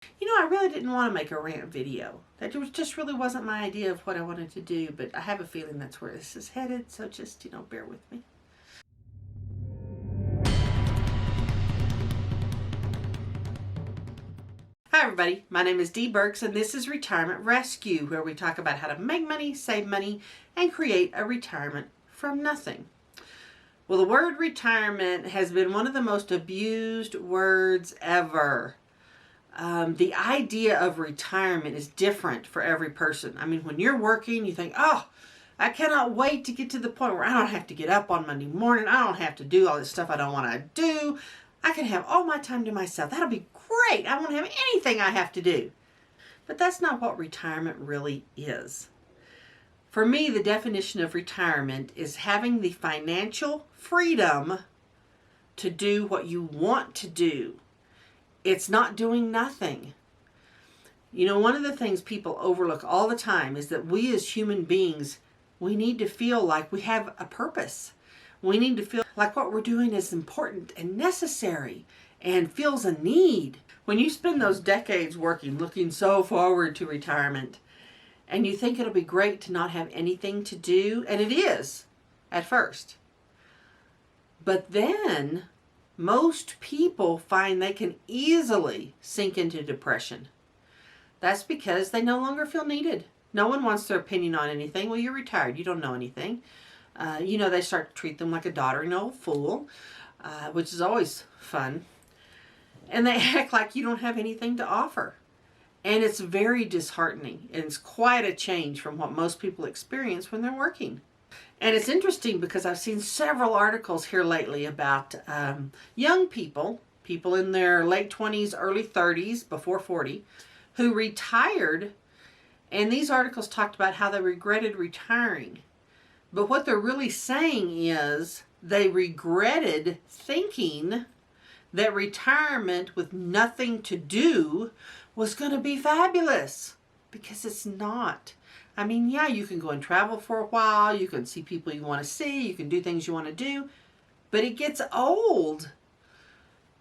I really didn't want to make a rant video. That just really wasn't my idea of what I wanted to do, but I have a feeling that's where this is headed, so just, bear with me. Hi everybody, my name is Dee Burks and this is Retirement Rescue, where we talk about how to make money, save money, and create a retirement from nothing. Well, the word retirement has been one of the most abused words ever. The idea of retirement is different for every person. I mean, when you're working, you think, oh, I cannot wait to get to the point where I don't have to get up on Monday morning. I don't have to do all this stuff I don't want to do. I can have all my time to myself. That'll be great. I won't have anything I have to do. But that's not what retirement really is. For me, the definition of retirement is having the financial freedom to do what you want to do. It's not doing nothing. One of the things people overlook all the time is that we as human beings, we need to feel like we have a purpose. We need to feel like what we're doing is important and necessary and feels a need. When you spend those decades working, looking so forward to retirement, and you think it'll be great to not have anything to do, and it is at first. But then most people find they can easily sink into depression. That's because they no longer feel needed. No one wants their opinion on anything. Well, you're retired. You don't know anything. They start to treat them like a doddering old fool, which is always fun. And they act like you don't have anything to offer. And it's very disheartening. And it's quite a change from what most people experience when they're working. And it's interesting because I've seen several articles here lately about young people in their late 20s, early 30s, before 40, who retired. And these articles talked about how they regretted retiring. But what they're really saying is they regretted thinking that retirement with nothing to do was going to be fabulous, because it's not. I mean, yeah, you can go and travel for a while, you can see people you want to see, you can do things you want to do, but it gets old.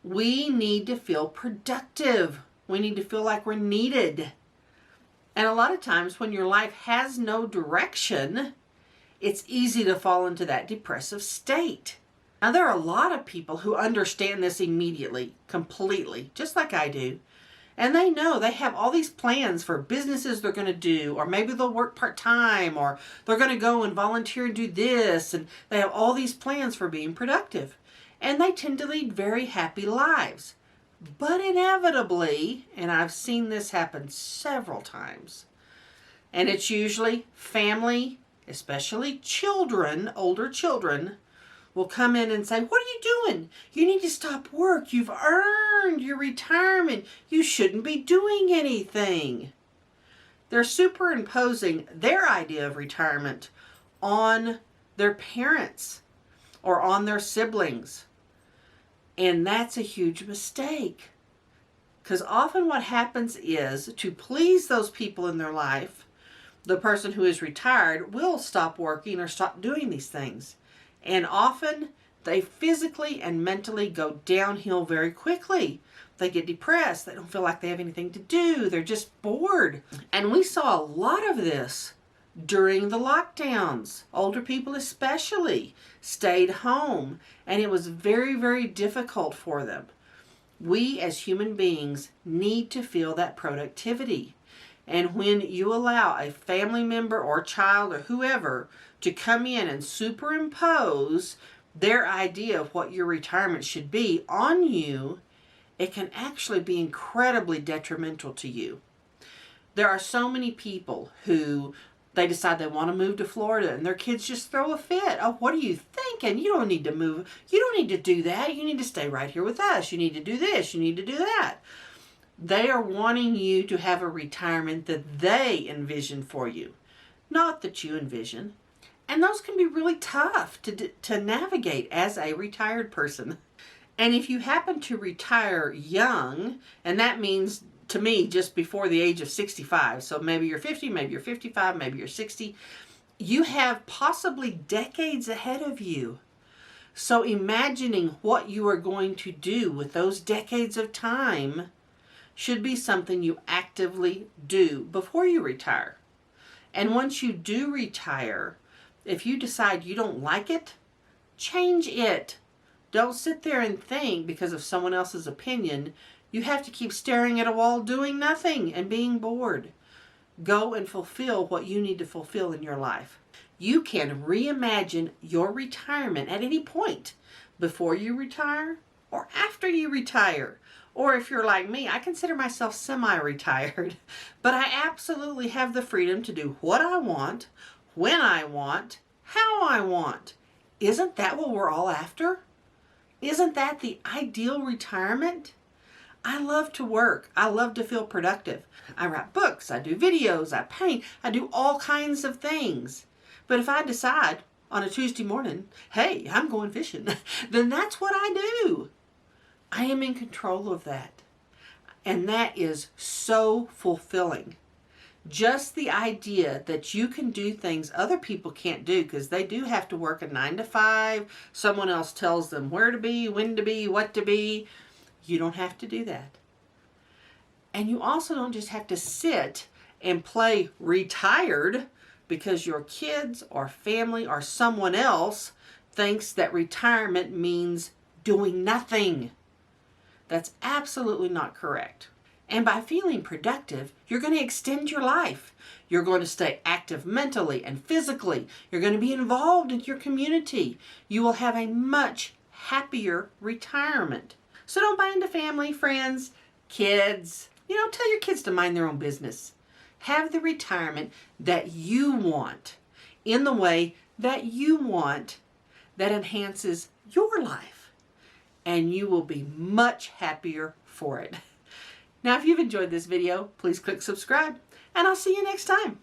We need to feel productive. We need to feel like we're needed. And a lot of times when your life has no direction, it's easy to fall into that depressive state. Now, there are a lot of people who understand this immediately, completely, just like I do. And they know they have all these plans for businesses they're going to do, or maybe they'll work part-time, or they're going to go and volunteer and do this, and they have all these plans for being productive. And they tend to lead very happy lives. But inevitably, and I've seen this happen several times, and it's usually family, especially children, older children, will come in and say, what are you doing? You need to stop work. You've earned your retirement. You shouldn't be doing anything. They're superimposing their idea of retirement on their parents or on their siblings. And that's a huge mistake. Because often what happens is, to please those people in their life, the person who is retired will stop working or stop doing these things. And often they physically and mentally go downhill very quickly. They get depressed. They don't feel like they have anything to do. They're just bored. And we saw a lot of this during the lockdowns. Older people especially stayed home, and it was very, very difficult for them. We as human beings need to feel that productivity. And when you allow a family member or child or whoever to come in and superimpose their idea of what your retirement should be on you, it can actually be incredibly detrimental to you. There are so many people who they decide they want to move to Florida and their kids just throw a fit. Oh, what are you thinking? You don't need to move. You don't need to do that. You need to stay right here with us. You need to do this. You need to do that. They are wanting you to have a retirement that they envision for you, not that you envision. And those can be really tough to navigate as a retired person. And if you happen to retire young, and that means to me just before the age of 65, so maybe you're 50, maybe you're 55, maybe you're 60, you have possibly decades ahead of you. So imagining what you are going to do with those decades of time should be something you actively do before you retire. And once you do retire, if you decide you don't like it, change it. Don't sit there and think because of someone else's opinion you have to keep staring at a wall doing nothing and being bored. Go and fulfill what you need to fulfill in your life. You can reimagine your retirement at any point, before you retire or after you retire. Or if you're like me, I consider myself semi-retired, but I absolutely have the freedom to do what I want, when I want, how I want. Isn't that what we're all after? Isn't that the ideal retirement? I love to work. I love to feel productive. I write books, I do videos, I paint, I do all kinds of things. But if I decide on a Tuesday morning, hey, I'm going fishing, then that's what I do. I am in control of that. And that is so fulfilling. Just the idea that you can do things other people can't do because they do have to work a 9 to 5. Someone else tells them where to be, when to be, what to be. You don't have to do that. And you also don't just have to sit and play retired because your kids or family or someone else thinks that retirement means doing nothing. That's absolutely not correct. And by feeling productive, you're going to extend your life. You're going to stay active mentally and physically. You're going to be involved in your community. You will have a much happier retirement. So don't buy into family, friends, kids. Tell your kids to mind their own business. Have the retirement that you want in the way that you want that enhances your life. And you will be much happier for it. Now, if you've enjoyed this video, please click subscribe, and I'll see you next time.